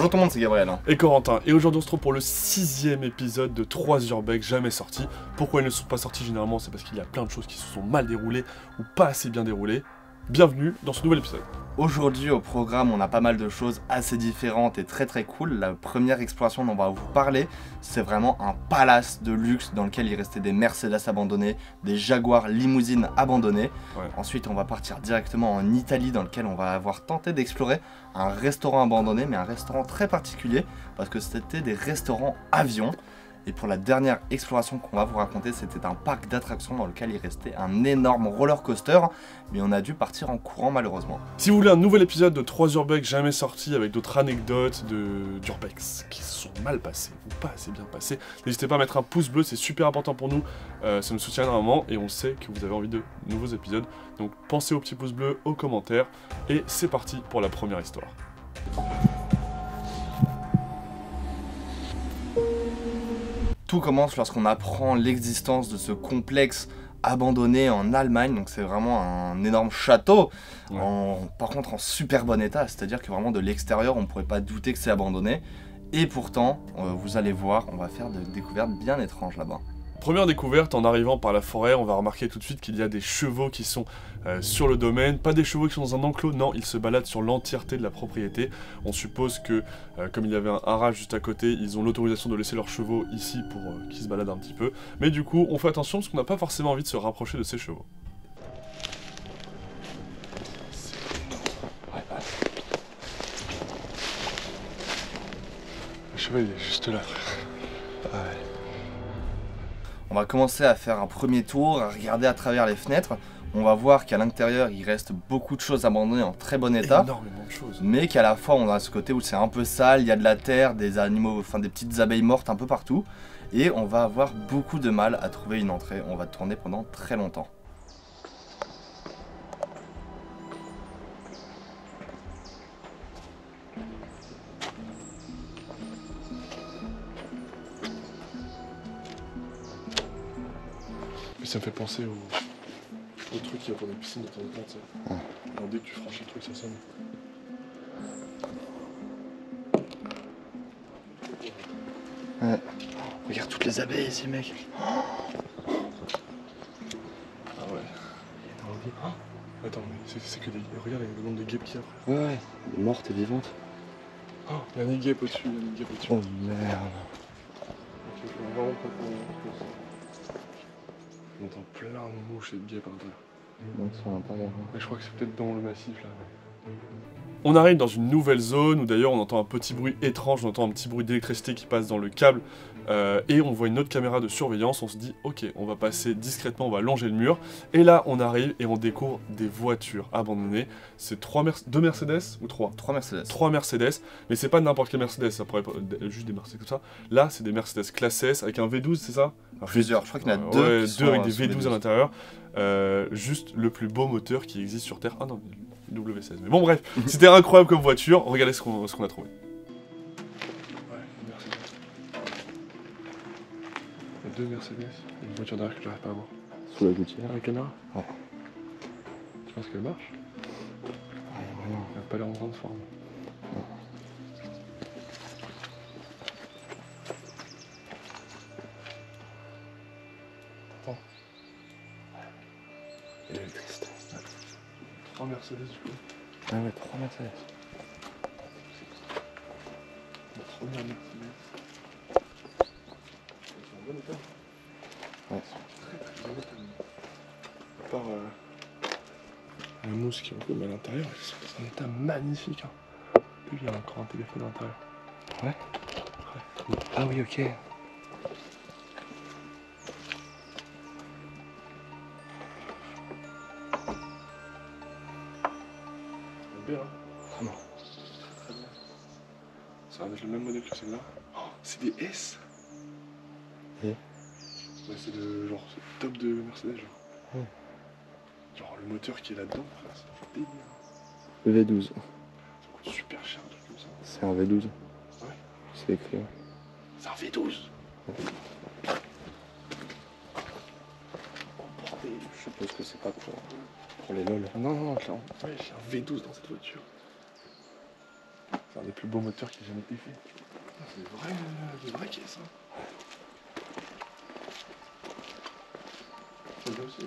Bonjour tout le monde, c'est Gabriel. Et Corentin. Et aujourd'hui on se retrouve pour le 6e épisode de 3 Urbex jamais sortis. Pourquoi ils ne sont pas sortis généralement? C'est parce qu'il y a plein de choses qui se sont mal déroulées ou pas assez bien déroulées. Bienvenue dans ce nouvel épisode. Aujourd'hui au programme on a pas mal de choses assez différentes et très cool. La première exploration dont on va vous parler, c'est vraiment un palace de luxe dans lequel il restait des Mercedes abandonnés, des Jaguar limousines abandonnées. Ouais. Ensuite on va partir directement en Italie dans lequel on va avoir tenté d'explorer un restaurant abandonné, mais un restaurant très particulier parce que c'était des restaurants avions. Et pour la dernière exploration qu'on va vous raconter, c'était un parc d'attractions dans lequel il restait un énorme roller coaster, mais on a dû partir en courant malheureusement. Si vous voulez un nouvel épisode de 3 Urbex jamais sortis avec d'autres anecdotes d'Urbex qui se sont mal passées ou pas assez bien passées, n'hésitez pas à mettre un pouce bleu, c'est super important pour nous, ça nous soutient énormément et on sait que vous avez envie de nouveaux épisodes. Donc pensez au petit pouce bleu, aux commentaires et c'est parti pour la première histoire. Tout commence lorsqu'on apprend l'existence de ce complexe abandonné en Allemagne, donc c'est vraiment un énorme château, ouais. Par contre en super bon état, c'est-à-dire que vraiment de l'extérieur on ne pourrait pas douter que c'est abandonné, et pourtant vous allez voir, on va faire des découvertes bien étranges là-bas. Première découverte, en arrivant par la forêt, on va remarquer tout de suite qu'il y a des chevaux qui sont sur le domaine. Pas des chevaux qui sont dans un enclos, non, ils se baladent sur l'entièreté de la propriété. On suppose que, comme il y avait un haras juste à côté, ils ont l'autorisation de laisser leurs chevaux ici pour qu'ils se baladent un petit peu. Mais du coup, on fait attention parce qu'on n'a pas forcément envie de se rapprocher de ces chevaux. Le cheval, il est juste là. Ouais. On va commencer à faire un premier tour, à regarder à travers les fenêtres. On va voir qu'à l'intérieur, il reste beaucoup de choses abandonnées en très bon état. Énormément de choses. Mais qu'à la fois, on a ce côté où c'est un peu sale, il y a de la terre, des animaux, enfin des petites abeilles mortes un peu partout. Et on va avoir beaucoup de mal à trouver une entrée. On va tourner pendant très longtemps. Ça me fait penser au truc qui va pour des piscines de temps en temps, tu sais. Ouais. Alors dès que tu franchis le truc, ça sonne. Ouais. Regarde toutes les abeilles ici, mec. Ah ouais. Attends, mais c'est que des... Regarde le nombre de guêpes qu'il y a. Ouais, mortes et vivantes. Oh, il y a une guêpe au-dessus, Oh merde. Ok, je vois vraiment pas comment... On entend plein de mouches et de guêpes à l'intérieur. Mais je crois que c'est peut-être dans le massif là. On arrive dans une nouvelle zone où d'ailleurs on entend un petit bruit étrange, on entend un petit bruit d'électricité qui passe dans le câble et on voit une autre caméra de surveillance, on se dit ok, on va passer discrètement, on va longer le mur et là on arrive et on découvre des voitures abandonnées. C'est deux Mercedes ou trois? Trois Mercedes. Trois Mercedes, mais c'est pas n'importe quel Mercedes, ça pourrait être juste des Mercedes comme ça. Là c'est des Mercedes classe S avec un V12, c'est ça? Plusieurs, je crois qu'il y en a deux. Ouais, deux avec des V12 à l'intérieur. Juste le plus beau moteur qui existe sur Terre. Ah non, W16. Mais bon, bref, c'était incroyable comme voiture. Regardez ce qu'on a trouvé. Ouais, une Mercedes. Il y a deux Mercedes et une voiture derrière que j'arrive pas à voir. Sous la gouttière. La caméra? Ouais. Tu penses qu'elle marche? Ouais, vraiment. Elle a pas l'air en grande forme. Ouais. Et l'électricité. Ouais. 3 Mercedes du coup. Ah ouais, 3 Mercedes. La première Mercedes. Ils sont en bon état. Ouais. Très bon état. À part la mousse qui est un peu, mais à l'intérieur, c'est un état magnifique. Hein. Puis il y a encore un téléphone à l'intérieur. Ouais. Ouais. Ah oui, ok. Bien, hein. Vraiment. Très bien. Ça va être le même modèle que celle-là. Oh, c'est des S. Et ouais, c'est le genre top de Mercedes, genre. Ouais. Genre le moteur qui est là-dedans, frère, ça fait délire. V12. Ça coûte super cher un truc comme ça. C'est un V12. Ouais. C'est écrit. Ouais. C'est un V12. Ouais. Oh bordel, je suppose que c'est pas pour les lol. Non, clairement. Ouais, j'ai un V12 dans cette voiture. C'est un des plus beaux moteurs qui ait jamais été fait. C'est des vraies caisses. Hein. C'est bien aussi.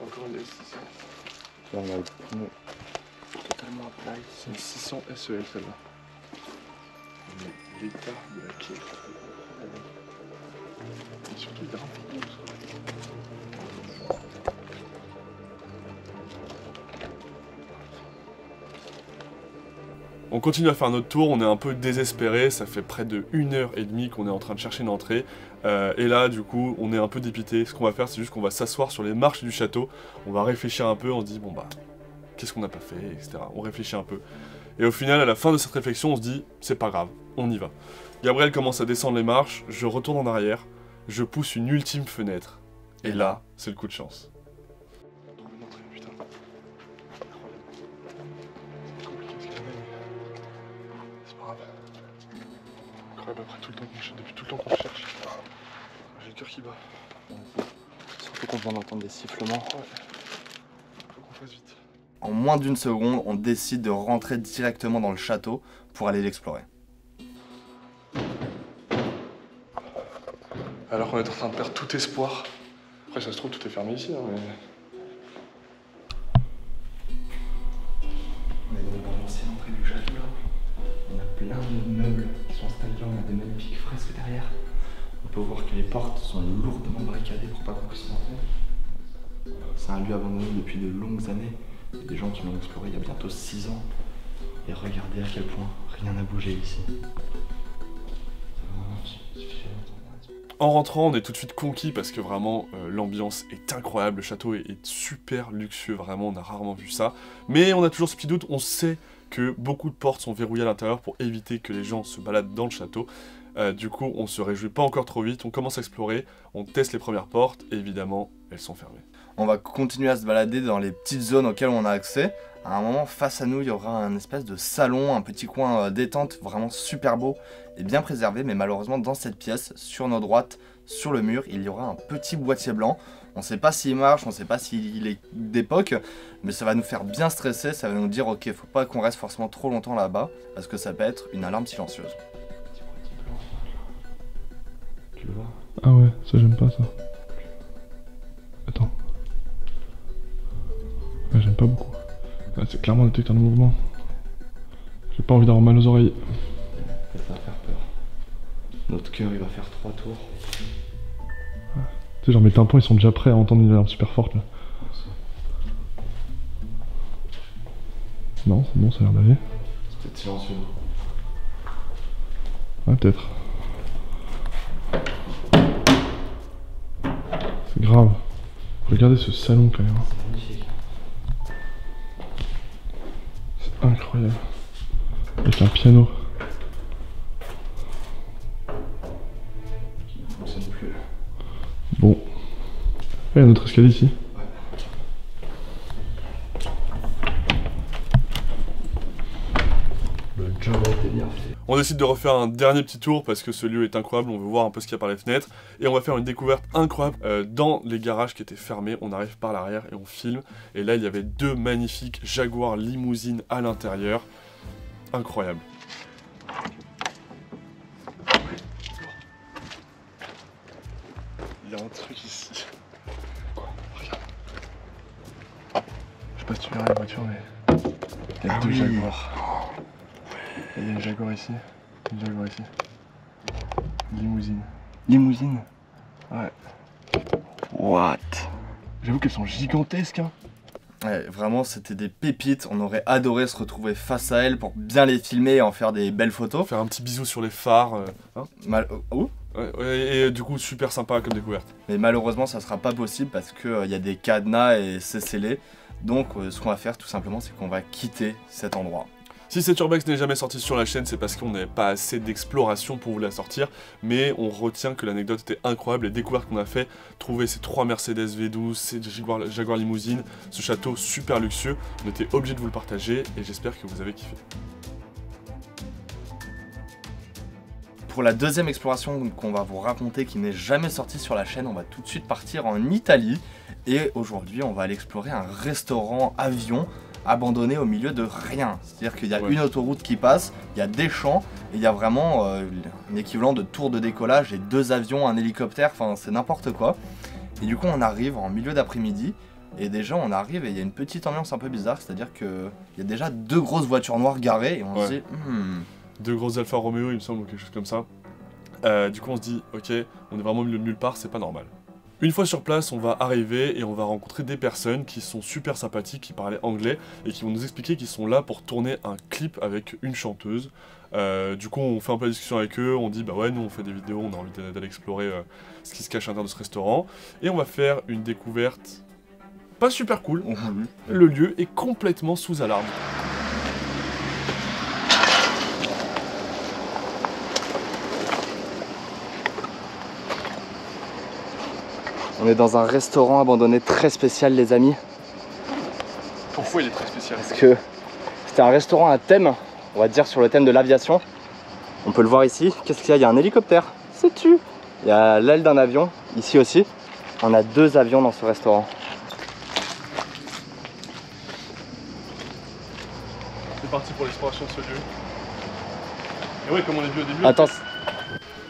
Encore une S600. Là, on a le pneu totalement à plat. C'est une 600 SEL celle-là. L'état de la clé. Et surtout, il est un peu doux. On continue à faire notre tour, on est un peu désespéré, ça fait près de 1h30 qu'on est en train de chercher une entrée. Et là, du coup, on est un peu dépité. Ce qu'on va faire, c'est juste qu'on va s'asseoir sur les marches du château. On va réfléchir un peu, on se dit, bon bah, qu'est-ce qu'on n'a pas fait, etc. On réfléchit un peu. Et au final, à la fin de cette réflexion, on se dit, c'est pas grave, on y va. Gabriel commence à descendre les marches, je retourne en arrière, je pousse une ultime fenêtre. Et là, c'est le coup de chance. Après tout le temps qu'on cherche, depuis tout le temps qu'on cherche, j'ai le cœur qui bat. Surtout qu'on vient d'entendre des sifflements. Ouais. Faut qu'on fasse vite. En moins d'une seconde, on décide de rentrer directement dans le château pour aller l'explorer. Alors qu'on est en train de perdre tout espoir. Après ça se trouve tout est fermé ici, hein, mais... On est dans l'ancienne entrée du château là. On a plein de meubles qui sont installés là, on a des magnifiques fresques derrière. On peut voir que les portes sont lourdement barricadées pour pas qu'on puisse rentrer. C'est un lieu abandonné depuis de longues années. Il y a des gens qui l'ont exploré il y a bientôt 6 ans. Et regardez à quel point rien n'a bougé ici. En rentrant, on est tout de suite conquis parce que vraiment l'ambiance est incroyable, le château est super luxueux, vraiment on a rarement vu ça. Mais on a toujours ce petit doute, on sait que beaucoup de portes sont verrouillées à l'intérieur pour éviter que les gens se baladent dans le château. Du coup, on se réjouit pas encore trop vite, on commence à explorer, on teste les premières portes, et évidemment, elles sont fermées. On va continuer à se balader dans les petites zones auxquelles on a accès. À un moment, face à nous, il y aura un espèce de salon, un petit coin détente, vraiment super beau et bien préservé. Mais malheureusement, dans cette pièce, sur notre droite, sur le mur, il y aura un petit boîtier blanc. On ne sait pas s'il marche, on ne sait pas s'il est d'époque, mais ça va nous faire bien stresser, ça va nous dire ok, faut pas qu'on reste forcément trop longtemps là-bas, parce que ça peut être une alarme silencieuse. Tu le vois? Ah ouais, ça j'aime pas ça. Attends. Ouais, j'aime pas beaucoup. Ah, c'est clairement un détecteur de mouvement. J'ai pas envie d'avoir mal aux oreilles. Ça va faire peur. Notre cœur il va faire 3 tours. Ouais. Tu sais, genre mes tympans ils sont déjà prêts à entendre une alarme super forte là. Non, c'est bon, ça a l'air d'aller. C'est peut-être silencieux. Ouais, peut-être. C'est grave. Regardez ce salon quand même. C'est magnifique. C'est incroyable. Avec un piano. Qui ne fonctionne plus. Bon. Il y a un autre escalier ici. Le job a été bien fait. On décide de refaire un dernier petit tour parce que ce lieu est incroyable, on veut voir un peu ce qu'il y a par les fenêtres. Et on va faire une découverte incroyable dans les garages qui étaient fermés. On arrive par l'arrière et on filme. Et là il y avait 2 magnifiques Jaguar limousines à l'intérieur. Incroyable. Il y a un truc ici. Quoi? Regarde. Je sais pas si tu verras la voiture mais... Il y a 2 Jaguars. Il y a une Jaguar ici, une Jaguar ici. Une limousine. Limousine? Ouais. What? J'avoue qu'elles sont gigantesques hein. Ouais, vraiment c'était des pépites, on aurait adoré se retrouver face à elles pour bien les filmer et en faire des belles photos. Faire un petit bisou sur les phares. Hein Oh ouais, et du coup super sympa comme découverte. Mais malheureusement ça sera pas possible parce que y a des cadenas et c'est scellé. Donc ce qu'on va faire tout simplement c'est qu'on va quitter cet endroit. Si cette urbex n'est jamais sortie sur la chaîne, c'est parce qu'on n'avait pas assez d'exploration pour vous la sortir, mais on retient que l'anecdote était incroyable, les découvertes qu'on a fait, trouver ces 3 Mercedes V12, ces Jaguar limousine, ce château super luxueux, on était obligé de vous le partager et j'espère que vous avez kiffé. Pour la deuxième exploration qu'on va vous raconter qui n'est jamais sortie sur la chaîne, on va tout de suite partir en Italie. Et aujourd'hui, on va aller explorer un restaurant avion abandonné au milieu de rien. C'est-à-dire qu'il y a une autoroute qui passe, il y a des champs, et il y a vraiment un équivalent de tour de décollage et 2 avions, un hélicoptère, enfin c'est n'importe quoi. Et du coup on arrive en milieu d'après-midi, et déjà on arrive et il y a une petite ambiance un peu bizarre, c'est-à-dire qu'il y a déjà 2 grosses voitures noires garées, et on se dit 2 grosses Alfa Romeo il me semble, ou quelque chose comme ça. Du coup on se dit, ok, on est vraiment au milieu de nulle part, c'est pas normal. Une fois sur place, on va arriver et on va rencontrer des personnes qui sont super sympathiques, qui parlaient anglais et qui vont nous expliquer qu'ils sont là pour tourner un clip avec une chanteuse. Du coup, on fait un peu la discussion avec eux, on dit bah ouais, nous on fait des vidéos, on a envie d'aller explorer ce qui se cache à l'intérieur de ce restaurant. Et on va faire une découverte pas super cool. Le lieu est complètement sous alarme. On est dans un restaurant abandonné très spécial, les amis. Pourquoi il est très spécial? Parce que c'était un restaurant à thème, on va dire sur le thème de l'aviation. On peut le voir ici. Qu'est-ce qu'il y a? Il y a un hélicoptère, sais-tu? Il y a l'aile d'un avion, ici aussi. On a 2 avions dans ce restaurant. C'est parti pour l'exploration de ce lieu. Et ouais, comme on a vu au début... Attends.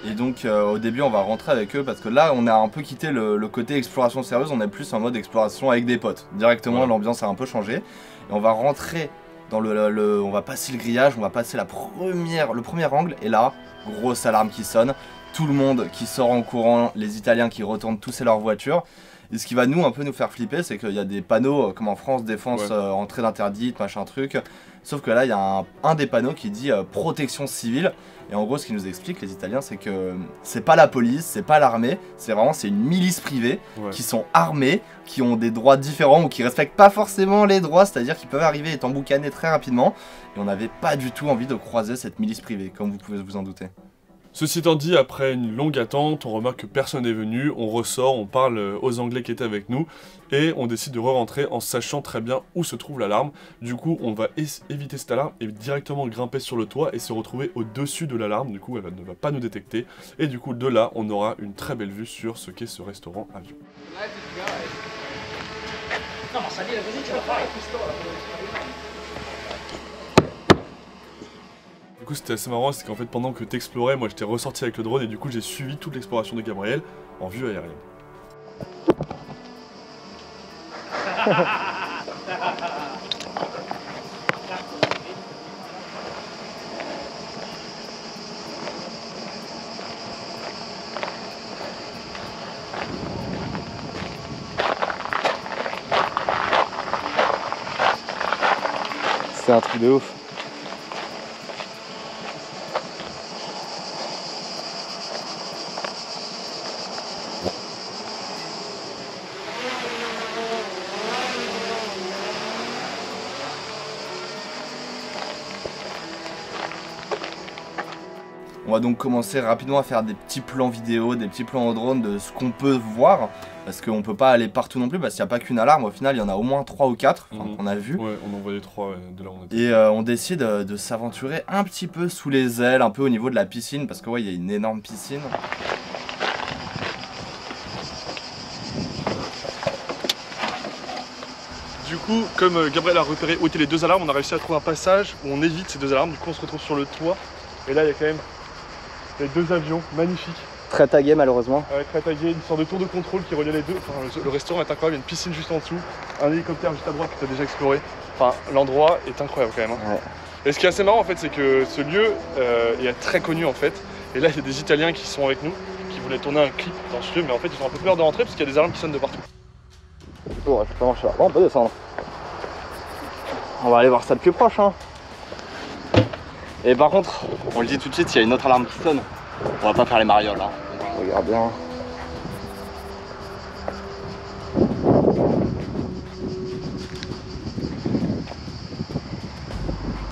Et donc au début on va rentrer avec eux parce que là on a un peu quitté le côté exploration sérieuse, on est plus en mode exploration avec des potes. Directement l'ambiance a un peu changé. Et on va rentrer dans on va passer le grillage, on va passer le premier angle et là, grosse alarme qui sonne. Tout le monde qui sort en courant, les Italiens qui retournent tousser leur voiture. Et ce qui va un peu nous faire flipper, c'est qu'il y a des panneaux comme en France, défense, entrée d'interdite, machin truc. Sauf que là, il y a un des panneaux qui dit protection civile. Et en gros, ce qu'ils nous expliquent, les Italiens, c'est que c'est pas la police, c'est pas l'armée, c'est une milice privée qui sont armés, qui ont des droits différents ou qui respectent pas forcément les droits, c'est-à-dire qu'ils peuvent arriver et t'emboucaner très rapidement. Et on n'avait pas du tout envie de croiser cette milice privée, comme vous pouvez vous en douter. Ceci étant dit, après une longue attente, on remarque que personne n'est venu, on ressort, on parle aux Anglais qui étaient avec nous, et on décide de re-rentrer en sachant très bien où se trouve l'alarme. Du coup, on va éviter cette alarme et directement grimper sur le toit et se retrouver au-dessus de l'alarme, du coup elle ne va pas nous détecter, et du coup de là, on aura une très belle vue sur ce qu'est ce restaurant avion. Du coup c'était assez marrant, c'est qu'en fait pendant que t'explorais, moi j'étais ressorti avec le drone et du coup j'ai suivi toute l'exploration de Gabriel en vue aérienne. C'est un truc de ouf. On va donc commencer rapidement à faire des petits plans vidéo, des petits plans au drone de ce qu'on peut voir. Parce qu'on peut pas aller partout non plus, parce qu'il n'y a pas qu'une alarme. Au final, il y en a au moins 3 ou 4 qu'on a vu. Ouais, on en voyait 3 de là où on était. Et on décide de s'aventurer un petit peu sous les ailes, un peu au niveau de la piscine. Parce que ouais, il y a une énorme piscine. Du coup, comme Gabriel a repéré où étaient les 2 alarmes, on a réussi à trouver un passage où on évite ces 2 alarmes. Du coup, on se retrouve sur le toit. Et là, il y a quand même les 2 avions magnifiques. Très tagué malheureusement. Ouais, très tagué, une sorte de tour de contrôle qui relie les deux. Enfin, le restaurant est incroyable, il y a une piscine juste en dessous, un hélicoptère juste à droite que tu as déjà exploré. Enfin, l'endroit est incroyable quand même. Hein. Ouais. Et ce qui est assez marrant en fait, c'est que ce lieu est très connu en fait. Et là, il y a des Italiens qui sont avec nous, qui voulaient tourner un clip dans ce lieu, mais en fait, ils ont un peu peur de rentrer parce qu'il y a des alarmes qui sonnent de partout. Oh, bon, on peut descendre. On va aller voir ça de plus proche. Hein. Et par contre, on le dit tout de suite, il y a une autre alarme qui sonne. On va pas faire les marioles. Hein. Regarde bien.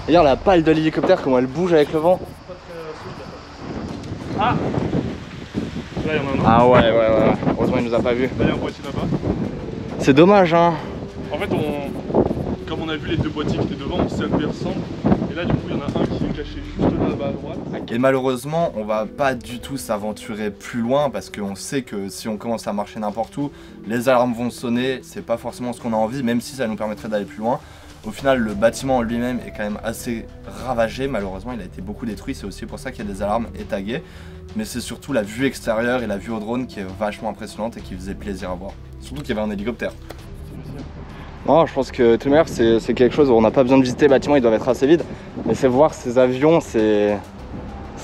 Regarde la pale de l'hélicoptère, comment elle bouge avec le vent. Ah, là, il y en a un. Ah ouais. Heureusement il nous a pas vu. Là, il y a un boîtier là-bas. C'est dommage hein. En fait, comme on a vu les 2 boîtiers qui étaient devant, on sait à quoi ils ressemblent. Et là du coup il y en a un qui est caché juste là-bas à droite. Et malheureusement, on va pas du tout s'aventurer plus loin parce qu'on sait que si on commence à marcher n'importe où, les alarmes vont sonner, c'est pas forcément ce qu'on a envie, même si ça nous permettrait d'aller plus loin. Au final, le bâtiment en lui-même est quand même assez ravagé, malheureusement il a été beaucoup détruit, c'est aussi pour ça qu'il y a des alarmes et taguées. Mais c'est surtout la vue extérieure et la vue au drone qui est vachement impressionnante et qui faisait plaisir à voir. Surtout qu'il y avait un hélicoptère. Non, je pense que tout de même c'est quelque chose où on n'a pas besoin de visiter, les bâtiments ils doivent être assez vides. Mais c'est voir ces avions, c'est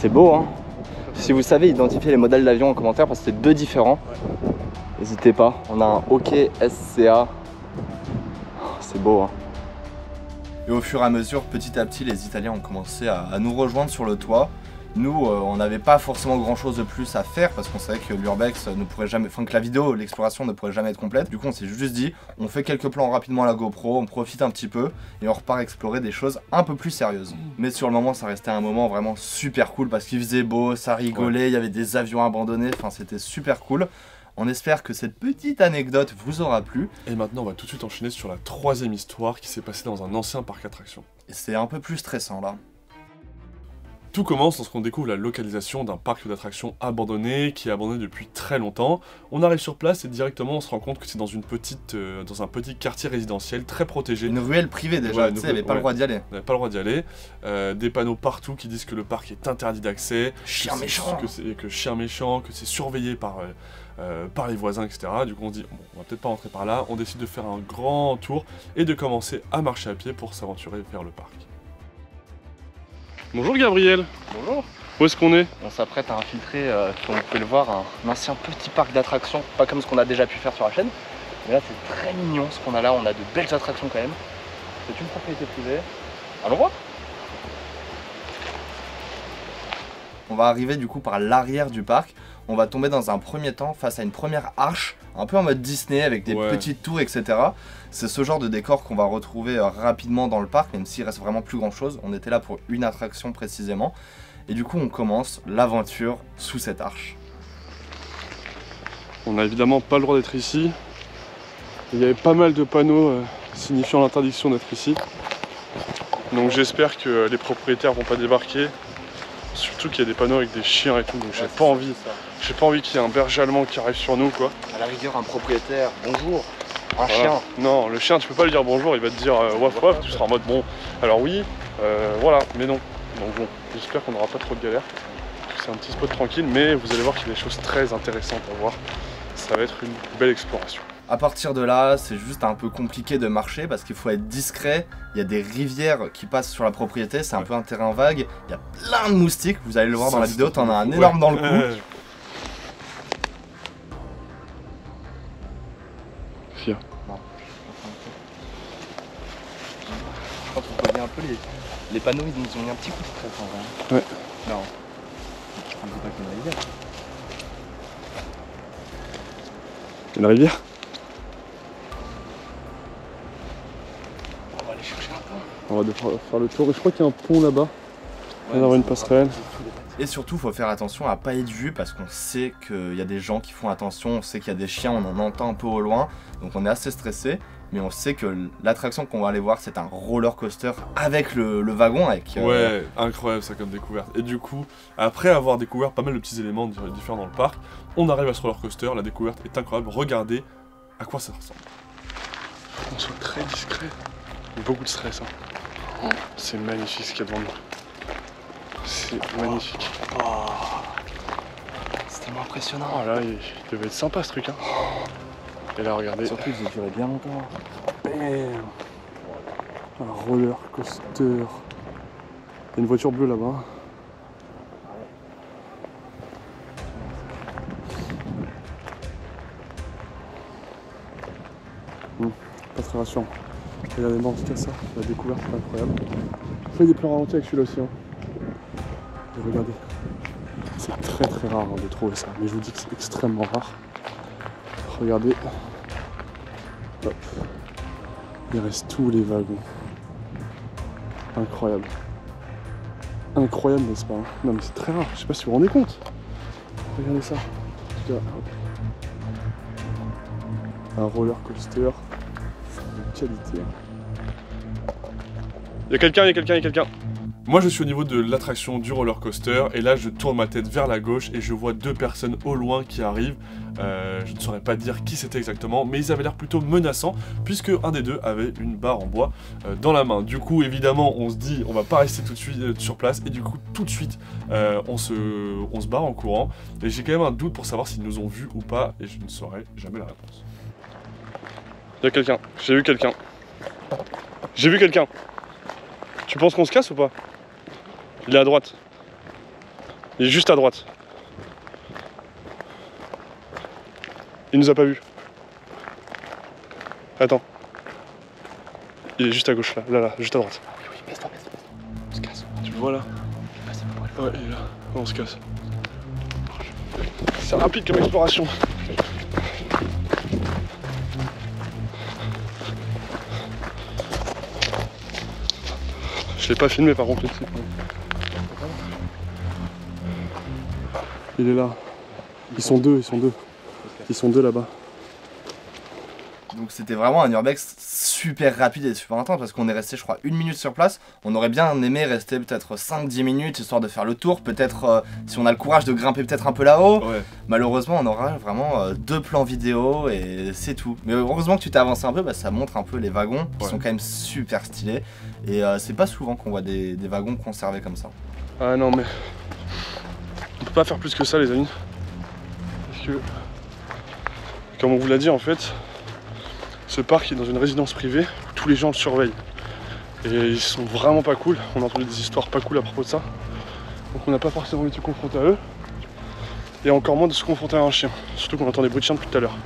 beau hein. Si vous savez identifier les modèles d'avions en commentaire parce que c'est 2 différents, n'hésitez pas. On a un Hawker SCA, c'est beau hein. Et au fur et à mesure, petit à petit, les Italiens ont commencé à nous rejoindre sur le toit. Nous, on n'avait pas forcément grand chose de plus à faire parce qu'on savait que l'urbex ne pourrait jamais, enfin que la vidéo, l'exploration ne pourrait jamais être complète. Du coup, on s'est juste dit, on fait quelques plans rapidement à la GoPro, on profite un petit peu et on repart explorer des choses un peu plus sérieuses. Mais sur le moment, ça restait un moment vraiment super cool parce qu'il faisait beau, ça rigolait, il y avait des avions abandonnés, enfin c'était super cool. On espère que cette petite anecdote vous aura plu. Et maintenant, on va tout de suite enchaîner sur la 3e histoire qui s'est passée dans un ancien parc attraction. Et c'est un peu plus stressant là. Tout commence lorsqu'on découvre la localisation d'un parc d'attractions abandonné, qui est abandonné depuis très longtemps. On arrive sur place et directement on se rend compte que c'est dans un petit quartier résidentiel très protégé. Une ruelle privée déjà, tu sais, il n'y avait pas le droit d'y aller. On n'avait pas le droit d'y aller. Des panneaux partout qui disent que le parc est interdit d'accès. Chien méchant. Que chien méchant, que c'est surveillé par les voisins, etc. Du coup on se dit, bon, on va peut-être pas rentrer par là. On décide de faire un grand tour et de commencer à marcher à pied pour s'aventurer vers le parc. Bonjour Gabriel. Bonjour. Où est-ce qu'on est? On s'apprête à infiltrer, comme vous pouvez le voir, un ancien petit parc d'attractions, pas comme ce qu'on a déjà pu faire sur la chaîne. Mais là c'est très mignon ce qu'on a là, on a de belles attractions quand même. C'est une propriété privée. Allons voir. On va arriver du coup par l'arrière du parc. On va tomber dans un premier temps face à une première arche, un peu en mode Disney avec des petites tours, etc. C'est ce genre de décor qu'on va retrouver rapidement dans le parc, même s'il reste vraiment plus grand chose. On était là pour une attraction précisément. Et du coup on commence l'aventure sous cette arche. On n'a évidemment pas le droit d'être ici. Il y avait pas mal de panneaux signifiant l'interdiction d'être ici. Donc j'espère que les propriétaires vont pas débarquer. Surtout qu'il y a des panneaux avec des chiens et tout, donc j'ai pas envie qu'il y ait un berger allemand qui arrive sur nous quoi. À la rigueur un propriétaire, bonjour, un chien. Non, le chien tu peux pas lui dire bonjour, il va te dire waf waf, tu seras en mode bon, alors oui, voilà, mais non. Donc bon, j'espère qu'on n'aura pas trop de galères. C'est un petit spot tranquille, mais vous allez voir qu'il y a des choses très intéressantes à voir. Ça va être une belle exploration. À partir de là, c'est juste un peu compliqué de marcher parce qu'il faut être discret. Il y a des rivières qui passent sur la propriété, c'est un peu un terrain vague. Il y a plein de moustiques, vous allez le voir dans la vidéo, t'en as un énorme dans le cou. Fia. Quand vous voyez un peu les panneaux, ils nous ont mis un petit coup de stress en vrai. Ouais. Non. Je ne sais pas qu'il y a une rivière. Une rivière? On va aller chercher un pont. On va devoir faire le tour. Et je crois qu'il y a un pont là-bas. Il va y avoir une passerelle. Et surtout, il faut faire attention à pas être vu parce qu'on sait qu'il y a des gens qui font attention. On sait qu'il y a des chiens, on en entend un peu au loin. Donc on est assez stressé. Mais on sait que l'attraction qu'on va aller voir, c'est un roller coaster avec le wagon. Ouais, incroyable ça comme découverte. Et du coup, après avoir découvert pas mal de petits éléments différents dans le parc, on arrive à ce roller coaster. La découverte est incroyable. Regardez à quoi ça ressemble. On soit très discret. Beaucoup de stress. Hein. C'est magnifique ce qu'il y a devant nous. C'est magnifique. Oh. C'est tellement impressionnant. Oh là, il devait être sympa ce truc. Hein. Et là, regardez. Surtout, il durait bien longtemps. Bam. Un roller coaster. Il y a une voiture bleue là-bas. Pas très rassurant. Regardez-moi en tout cas ça, la découverte est incroyable. Je fais des plans ralentis avec celui-là aussi. Hein. Et regardez, c'est très très rare hein, de trouver ça, mais je vous dis que c'est extrêmement rare. Regardez, hop, il reste tous les wagons. Incroyable. Incroyable, n'est-ce pas hein? Non mais c'est très rare, je sais pas si vous vous rendez compte. Regardez ça. En tout cas, un roller coaster de qualité. Il y a quelqu'un, Moi je suis au niveau de l'attraction du roller coaster et là je tourne ma tête vers la gauche et je vois 2 personnes au loin qui arrivent. Je ne saurais pas dire qui c'était exactement, mais ils avaient l'air plutôt menaçants puisque un des deux avait une barre en bois dans la main. Du coup évidemment on se dit on va pas rester tout de suite sur place et du coup tout de suite on se barre en courant. Et j'ai quand même un doute pour savoir s'ils nous ont vus ou pas et je ne saurai jamais la réponse. Il y a quelqu'un, j'ai vu quelqu'un. J'ai vu quelqu'un. Tu penses qu'on se casse ou pas? Il est à droite. Il est juste à droite. Il nous a pas vus. Attends. Il est juste à gauche là, là, juste à droite. Oui, baisse-toi. On se casse. Tu le vois là? Ouais, il est là. Ouais, on se casse. C'est rapide comme exploration. Je l'ai pas filmé par contre ici. Il est là. Ils sont deux. Ils sont deux là-bas. Donc c'était vraiment un urbex super rapide et super intense parce qu'on est resté je crois 1 minute sur place. On aurait bien aimé rester peut-être 5-10 minutes histoire de faire le tour, peut-être si on a le courage de grimper peut-être un peu là-haut. Ouais. Malheureusement on aura vraiment 2 plans vidéo et c'est tout. Mais heureusement que tu t'es avancé un peu, ça montre un peu les wagons qui sont quand même super stylés. Et c'est pas souvent qu'on voit des wagons conservés comme ça. Ah non mais on peut pas faire plus que ça les amis. Parce que comme on vous l'a dit en fait, ce parc est dans une résidence privée où tous les gens le surveillent. Et ils sont vraiment pas cool. On a entendu des histoires pas cool à propos de ça. Donc on n'a pas forcément envie de se confronter à eux. Et encore moins de se confronter à un chien. Surtout qu'on entend des bruits de chiens depuis tout à l'heure.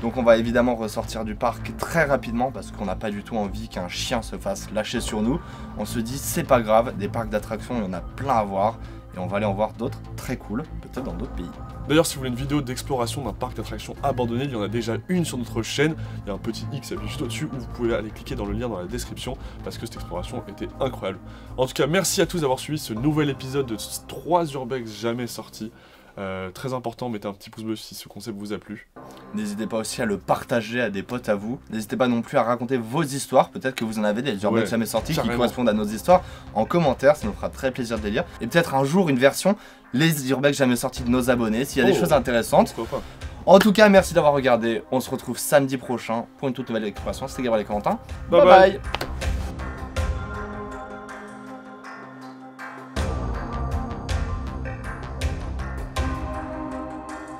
Donc on va évidemment ressortir du parc très rapidement parce qu'on n'a pas du tout envie qu'un chien se fasse lâcher sur nous. On se dit c'est pas grave, des parcs d'attractions il y en a plein à voir. Et on va aller en voir d'autres très cool, peut-être dans d'autres pays. D'ailleurs, si vous voulez une vidéo d'exploration d'un parc d'attractions abandonné, il y en a déjà une sur notre chaîne. Il y a un petit X juste au-dessus où vous pouvez aller cliquer dans le lien dans la description parce que cette exploration était incroyable. En tout cas, merci à tous d'avoir suivi ce nouvel épisode de 3 urbex jamais sortis. Très important, mettez un petit pouce bleu si ce concept vous a plu. N'hésitez pas aussi à le partager à des potes à vous. N'hésitez pas non plus à raconter vos histoires. Peut-être que vous en avez des urbex jamais sortis qui correspondent à nos histoires en commentaire. Ça nous fera très plaisir de les lire. Et peut-être un jour une version les urbex jamais sortis de nos abonnés s'il y a des choses intéressantes. En tout cas, merci d'avoir regardé. On se retrouve samedi prochain pour une toute nouvelle exploration. C'était Gabriel et Corentin. Bye bye.